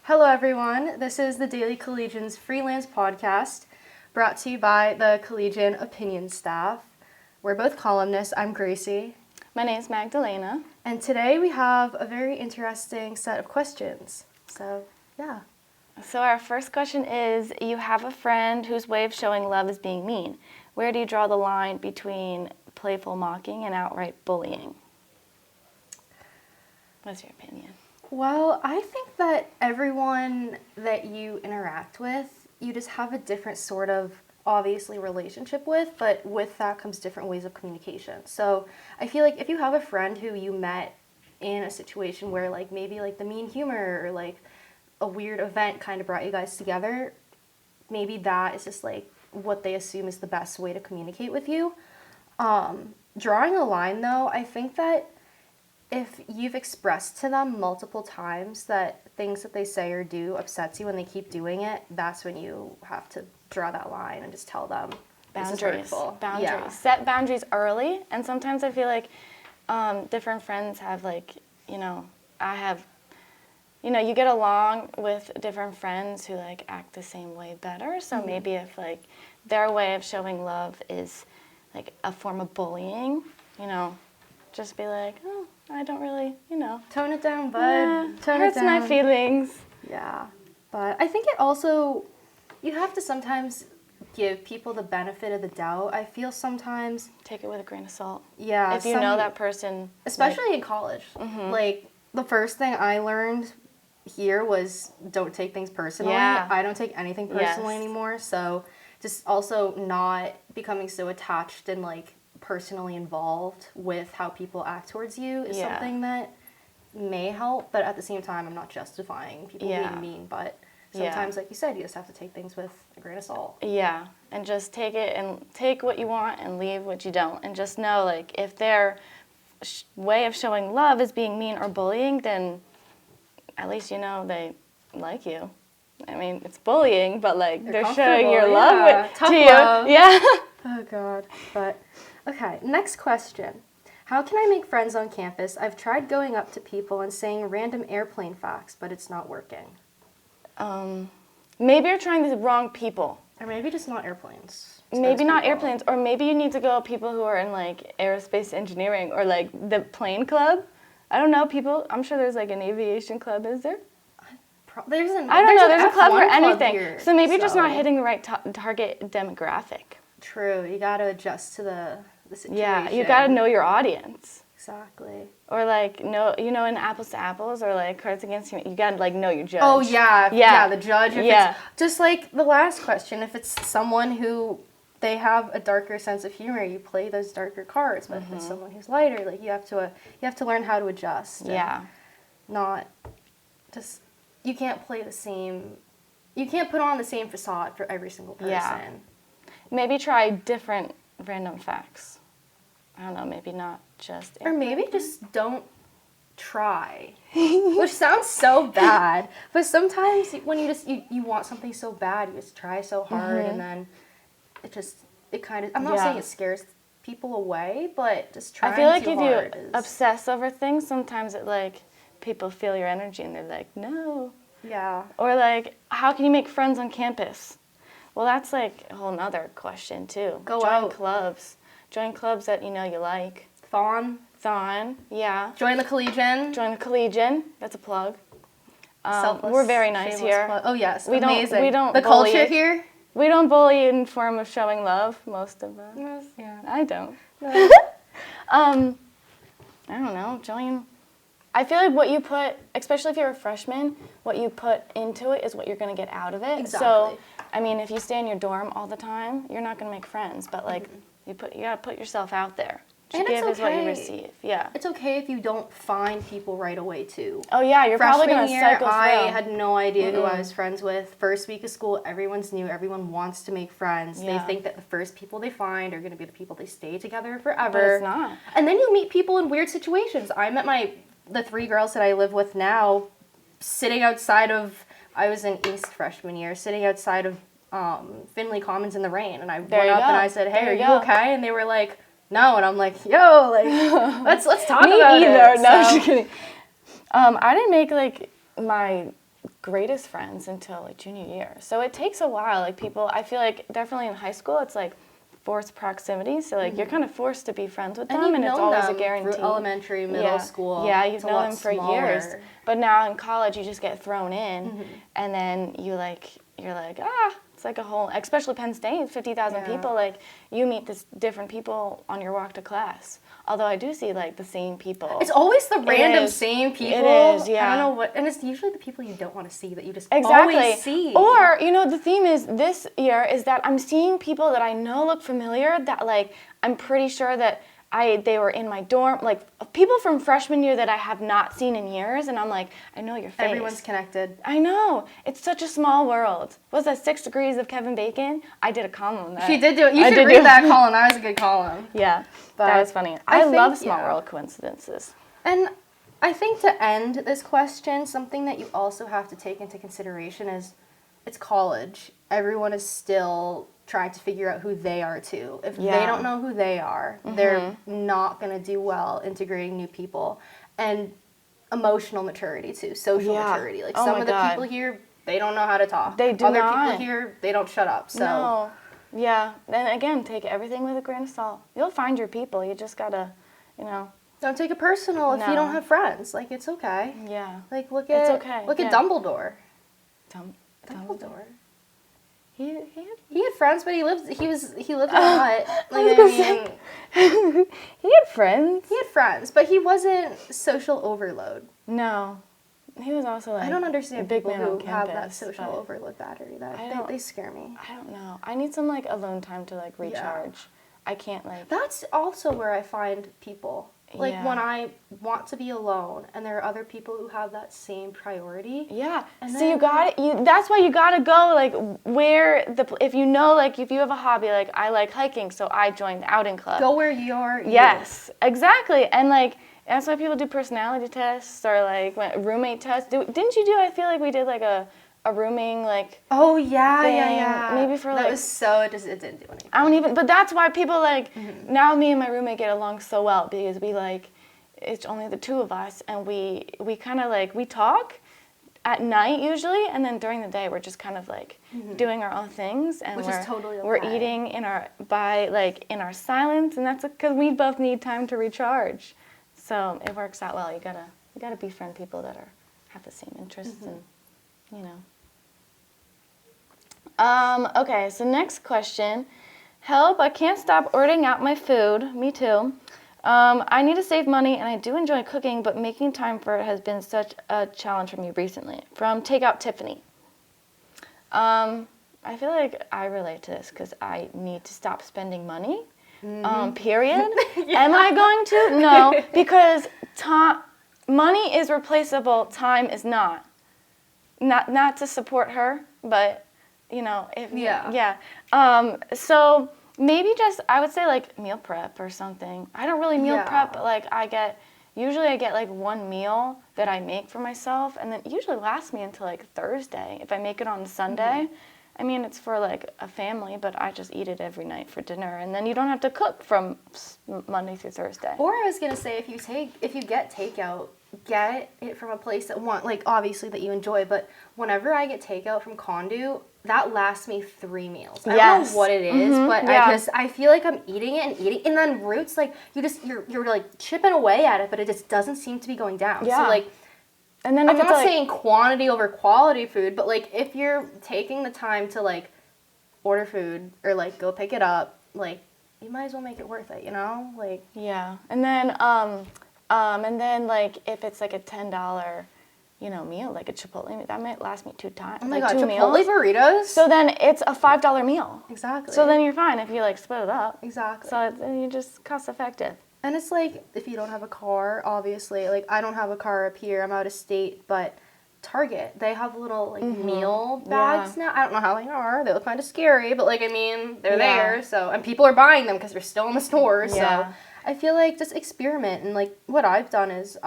Hello, everyone. This is the Daily Collegian's freelance podcast brought to you by the Collegian opinion staff. We're both columnists. I'm Gracie. My name is Magdalena. And today we have a very interesting set of questions. So, yeah. So our first question is, you have a friend whose way of showing love is being mean. Where do you draw the line between playful mocking and outright bullying? What's your opinion? Well, I think that everyone that you interact with, you just have a different sort of, obviously, relationship with, but with that comes different ways of communication. So I feel like if you have a friend who you met in a situation where, like, maybe, like, the mean humor or, like, a weird event kind of brought you guys together, maybe that is just, like, what they assume is the best way to communicate with you. Drawing a line, though, I think that if you've expressed to them multiple times that things that they say or do upsets you and they keep doing it, that's when you have to draw that line and just tell them Boundaries. This is hurtful. Boundaries. Yeah. Set boundaries early, and sometimes I feel like different friends have, like, you get along with different friends who, like, act the same way better. So maybe if, like, their way of showing love is, like, a form of bullying, just be like, oh, I don't really, Tone it down, bud. Tone hurts it down. my feelings. Yeah. But I think it also, you have to sometimes give people the benefit of the doubt. I feel sometimes. Take it with a grain of salt. Yeah. If you know that person. Especially in college. Mm-hmm. Like, the first thing I learned here was don't take things personally. Yeah. I don't take anything personally anymore. So just also not becoming so attached and, like, personally involved with how people act towards you is something that may help, but at the same time I'm not justifying people being mean, but sometimes like you said, you just have to take things with a grain of salt. Yeah, and just take it and take what you want and leave what you don't, and just know, like, if their way of showing love is being mean or bullying, then at least they like you. I mean, it's bullying, but, like, they're showing your love Tough to love. you. Yeah. Oh God. But okay, next question. How can I make friends on campus? I've tried going up to people and saying random airplane facts, but it's not working. Maybe you're trying the wrong people. Or maybe just not airplanes. Maybe not airplanes, or maybe you need to go people who are in, like, aerospace engineering or, like, the plane club. I don't know, people. I'm sure there's, like, an aviation club, is there? There's a club for anything. Here, so maybe you're just not hitting the right target demographic. True. You got to adjust to the situation. Yeah, you got to know your audience. Exactly. Or, like, in Apples to Apples or, like, Cards Against Humanity, you got to, like, know your judge. Oh, yeah. Yeah, the judge. If it's just like the last question, if it's someone who they have a darker sense of humor, you play those darker cards. But if it's someone who's lighter, like, you have to learn how to adjust. Yeah. Not just, you can't play the same, you can't put on the same facade for every single person. Yeah. Maybe try different random facts. I don't know, maybe not just... Or maybe just don't try. Which sounds so bad. But sometimes when you want something so bad, you just try so hard and then it kind of... I'm not saying it scares people away, but just trying too hard I feel like if you obsess over things, sometimes it, like, people feel your energy and they're like, no. Yeah. Or, like, how can you make friends on campus? Well, that's, like, a whole nother question, too. Join clubs. Join clubs that you like. Thon, yeah. Join the Collegian. That's a plug. Selfless, we're very nice here. Plug. Oh, yes. Amazing. We don't the bully culture here? We don't bully in form of showing love, most of us. Yes. Yeah. I don't. No. I don't know. Join... I feel like what you put, especially if you're a freshman, what you put into it is what you're going to get out of it. Exactly. So, I mean, if you stay in your dorm all the time, you're not going to make friends. But, like, you got to put yourself out there. And give it's okay. is what you receive. Yeah. It's okay if you don't find people right away, too. Oh, yeah. You're probably going to cycle through. I had no idea who I was friends with. First week of school, everyone's new. Everyone wants to make friends. Yeah. They think that the first people they find are going to be the people they stay together forever. But it's not. And then you meet people in weird situations. I met the 3 girls that I live with now sitting outside of... I was in East freshman year, sitting outside of Finley Commons in the rain. And I went up and I said, hey, are you okay? And they were like... No, and I'm like, yo, like, let's talk about it. Me either. No, I'm just kidding. I didn't make, like, my greatest friends until like junior year. So it takes a while. Like people, I feel like definitely in high school, it's like forced proximity. So like you're kind of forced to be friends with them, and it's always a guarantee. Through elementary, middle school. Yeah, you've it's a known lot them for smaller. years. But now in college, you just get thrown in, and then you're like, it's like a whole, especially Penn State, 50,000 people. Like you meet this different people on your walk to class. Although I do see like the same people. It's always the random same people. It is, yeah. I don't know what, and it's usually the people you don't want to see that you just Exactly. always see. Or, you know, the theme is this year is that I'm seeing people that I know look familiar that like I'm pretty sure that they were in my dorm, like people from freshman year that I have not seen in years, and I'm like, I know your face. Everyone's connected. I know. It's such a small world. Was that 6 Degrees of Kevin Bacon? I did a column on that. She did do it. You should read that column. That was a good column. Yeah, but that was funny. I love small world coincidences. And I think to end this question, something that you also have to take into consideration is it's college. Everyone is still trying to figure out who they are too. If they don't know who they are, they're not going to do well integrating new people. And emotional maturity too, social maturity. Like some of the people here, they don't know how to talk. They do Other not. people here, they don't shut up. So No. Yeah. And again, take everything with a grain of salt. You'll find your people. You just gotta, you know. Don't take it personal if you don't have friends. Like it's okay. Yeah. Like look at Dumbledore. Dumbledore. He had friends, but he lived in a hut. Like he had friends. He had friends, but he wasn't social overload. No. He was also like I don't understand big people man who on have campus, that social overload battery. They scare me. I don't know. I need some like alone time to like recharge. I can't like. That's also where I find people. Like when I want to be alone, and there are other people who have that same priority. Yeah. And so that's why you gotta go like where if you know like if you have a hobby like I like hiking, so I joined the outing club. Go where you're. Yes, exactly, and like that's why people do personality tests or like roommate tests. Didn't you do? I feel like we did like a rooming like. Oh yeah. Maybe for like. That was so it didn't do anything. I don't even. But that's why people like now. Me and my roommate get along so well because we like. It's only the two of us, and we kind of like we talk at night usually, and then during the day we're just kind of like doing our own things, and which is totally okay. We're eating in our silence, and that's because we both need time to recharge. So it works out well. You gotta befriend people that have the same interests, and you know. Okay, so next question. Help! I can't stop ordering out my food. Me too. I need to save money, and I do enjoy cooking, but making time for it has been such a challenge for me recently. From Takeout Tiffany. I feel like I relate to this because I need to stop spending money. Period. Am I going to? No, because money is replaceable. Time is not. Not to support her, but you know, so maybe just I would say like meal prep or something. I don't really meal prep, but like usually I get like one meal that I make for myself, and then it usually lasts me until like Thursday. If I make it on Sunday, I mean it's for like a family, but I just eat it every night for dinner, and then you don't have to cook from Monday through Thursday. Or I was gonna say if you get takeout, get it from a place that obviously that you enjoy. But whenever I get takeout from Condu, that lasts me 3 meals. I don't know what it is, but I feel like I'm eating it, and then Roots, like you're like chipping away at it, but it just doesn't seem to be going down. Yeah. So like, and then I'm not saying quantity over quality food, but like if you're taking the time to like order food or like go pick it up, like you might as well make it worth it, you know? Like and then like if it's like a $10 meal, like a Chipotle, that might last me 2 times. Oh my God, 2 Chipotle meals? Burritos? So then it's a $5 meal. Exactly. So then you're fine if you like split it up. Exactly. So you're just cost effective. And it's like, if you don't have a car, obviously, like I don't have a car up here, I'm out of state, but Target, they have little like meal bags now. I don't know how they are. They look kind of scary, but like, I mean, they're there. So, and people are buying them because they're still in the store. So I feel like just experiment. And like what I've done is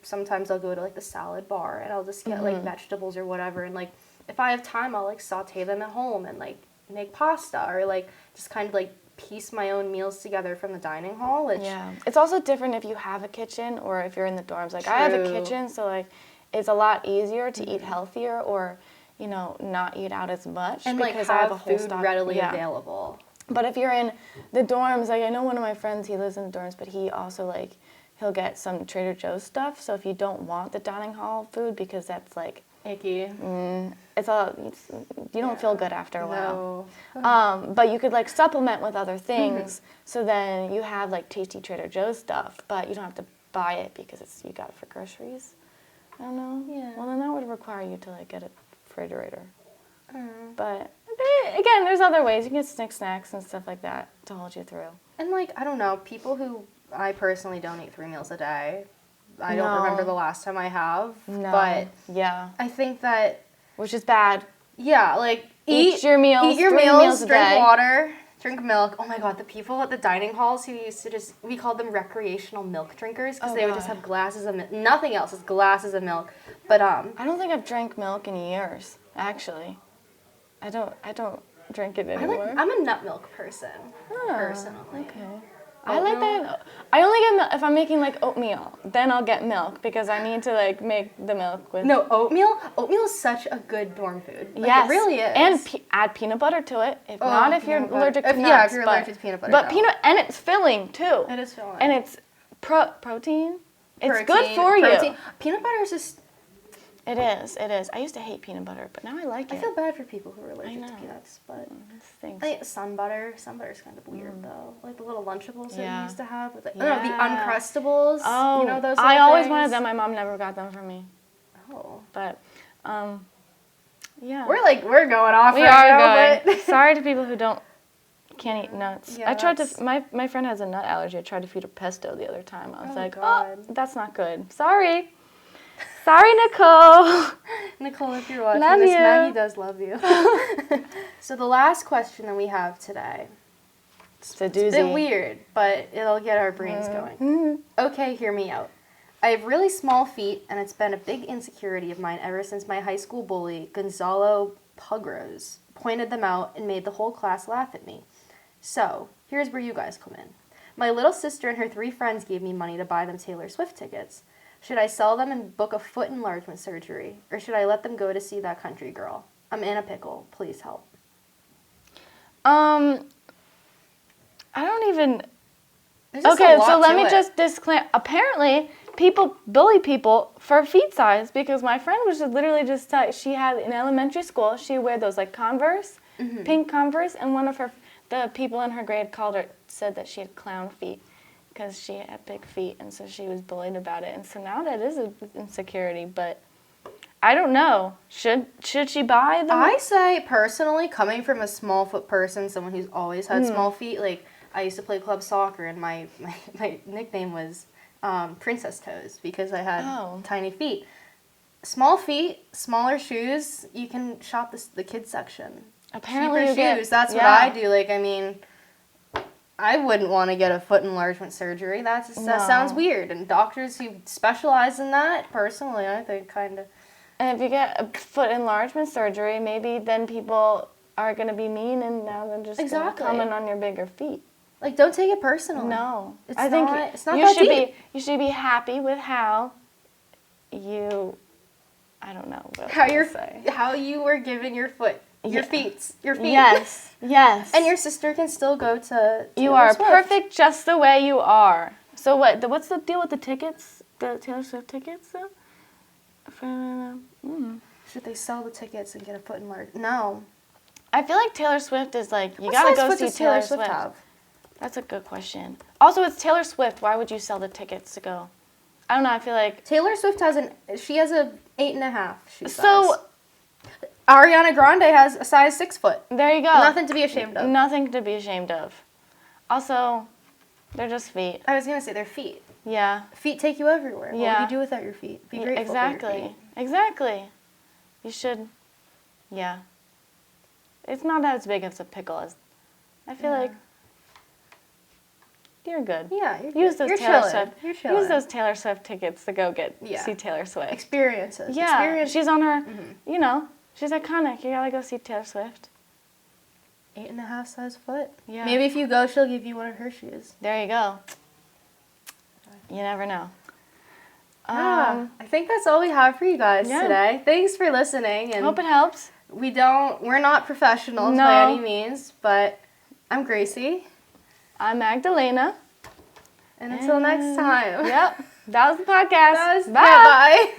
sometimes I'll go to like the salad bar and I'll just get like vegetables or whatever. And like, if I have time, I'll like saute them at home and like make pasta or like just kind of like piece my own meals together from the dining hall. Which it's also different if you have a kitchen or if you're in the dorms. Like I have a kitchen, so like it's a lot easier to eat healthier or, you know, not eat out as much. And, like, because I have a whole food stock. readily Yeah. available. But if you're in the dorms, like I know one of my friends, he lives in the dorms, but he also like, he'll get some Trader Joe's stuff. So if you don't want the dining hall food, because that's like, Icky. you don't feel good after a while. No. But you could like supplement with other things. So then you have like tasty Trader Joe's stuff, but you don't have to buy it because you got it for groceries. I don't know. Yeah. Well, then that would require you to like get a refrigerator. But again, there's other ways. You can get snacks and stuff like that to hold you through. And, like, I don't know, people who, I personally don't eat 3 meals a day. I don't No. remember the last time I have. No. But Yeah. I think that, Which is bad. yeah, like, Eat your meals, eat your 3 meals, meals a drink day. water, drink milk. Oh my God, the people at the dining halls who used to we called them recreational milk drinkers because Oh, they would just have glasses of milk. Nothing else, just glasses of milk. But, I don't think I've drank milk in years, actually. I don't drink it anymore. I'm a nut milk person, personally. Okay. I like that. I only get milk if I'm making like oatmeal. Then I'll get milk because I need to like make the milk with. No, oatmeal? Oatmeal is such a good dorm food. Like, Yes, it really is. And add peanut butter to it. If not, if you're allergic to nuts. Yeah, if you're allergic to peanut butter. But no. peanut, and it's filling too. It is filling. And it's protein. It's good for protein. you. Peanut butter is just... It is. It is. I used to hate peanut butter, but now I like it. I feel bad for people who are allergic know. to peanuts, but... This thing's- I think sun butter is kind of weird, though. Like the little Lunchables that Yeah. we used to have. With, like, Yeah. the Uncrustables. Oh, You know those I little always things? wanted them. My mom never got them for me. Oh. But, yeah. We're going off We right are now, going. but... Sorry to people who can't eat nuts. Yeah, I tried that's- to. My friend has a nut allergy. I tried to feed her pesto the other time. I was Oh, like, God. oh, that's not good. Sorry, Nicole. Nicole, if you're watching Love this, you. Maggie does love you. So the last question that we have today, It's a it's a doozy. bit weird, but it'll get our brains going. Okay, hear me out. I have really small feet, and it's been a big insecurity of mine ever since my high school bully, Gonzalo Pugros, pointed them out and made the whole class laugh at me. So, here's where you guys come in. My little sister and her 3 friends gave me money to buy them Taylor Swift tickets. Should I sell them and book a foot enlargement surgery, or should I let them go to see that country girl? I'm in a pickle. Please help. I don't even. There's just a Okay, lot so let to me it. just disclaim. Apparently, people bully people for feet size because my friend was just literally just she had in elementary school she would wear those like Converse, pink Converse, and one of the people in her grade said that she had clown feet because she had big feet, and so she was bullied about it, and so now that is an insecurity, but. I don't know. Should she buy them? I say, personally, coming from a small foot person, someone who's always had small feet, like, I used to play club soccer, and my nickname was Princess Toes, because I had tiny feet. Small feet, smaller shoes, you can shop the kids section. Apparently Cheaper you get- shoes, that's what yeah. I do. Like, I mean, I wouldn't want to get a foot enlargement surgery. That sounds weird, and doctors who specialize in that, personally, I think kind of... And if you get a foot enlargement surgery, maybe then people are going to be mean and now they're just going to comment on your bigger feet. Like, don't take it personally. No. It's I think it's not you that should deep. you should be happy with how you, I don't know what How to say. how you were given your foot, your feet. Yes, yes. And your sister can still go to You Taylor are Swift. perfect just the way you are. So what's the deal with the tickets? The Taylor Swift tickets, though? Should they sell the tickets and get a foot enlarged? No. I feel like Taylor Swift is like, you What gotta size go foot see does Taylor Swift. have? That's a good question. Also, it's Taylor Swift. Why would you sell the tickets to go? I don't know. I feel like Taylor Swift has a 8.5 shoe size. so. Ariana Grande has a size 6 foot. There you go. Nothing to be ashamed of. Nothing to be ashamed of. Also, they're just feet. I was gonna say their feet. Yeah. Feet take you everywhere. What Yeah. would you do without your feet? Be grateful for your Exactly. feet. Exactly. You should. Yeah. It's not as big as a pickle as. I feel like. You're good. Yeah, you're Use good. those You're Taylor chilling. Swift. You're chilling. Use those Taylor Swift tickets to go see Taylor Swift. Experiences. Yeah, Experience. she's on her. You know, she's iconic. You gotta go see Taylor Swift. 8.5 size foot. Yeah. Maybe if you go, she'll give you one of her shoes. There you go. You never know. I think that's all we have for you guys Yeah. today. Thanks for listening. And Hope it helps. we're not professionals No. by any means, but I'm Gracie. I'm Magdalena. And until next time. Yep. That was the podcast. Bye.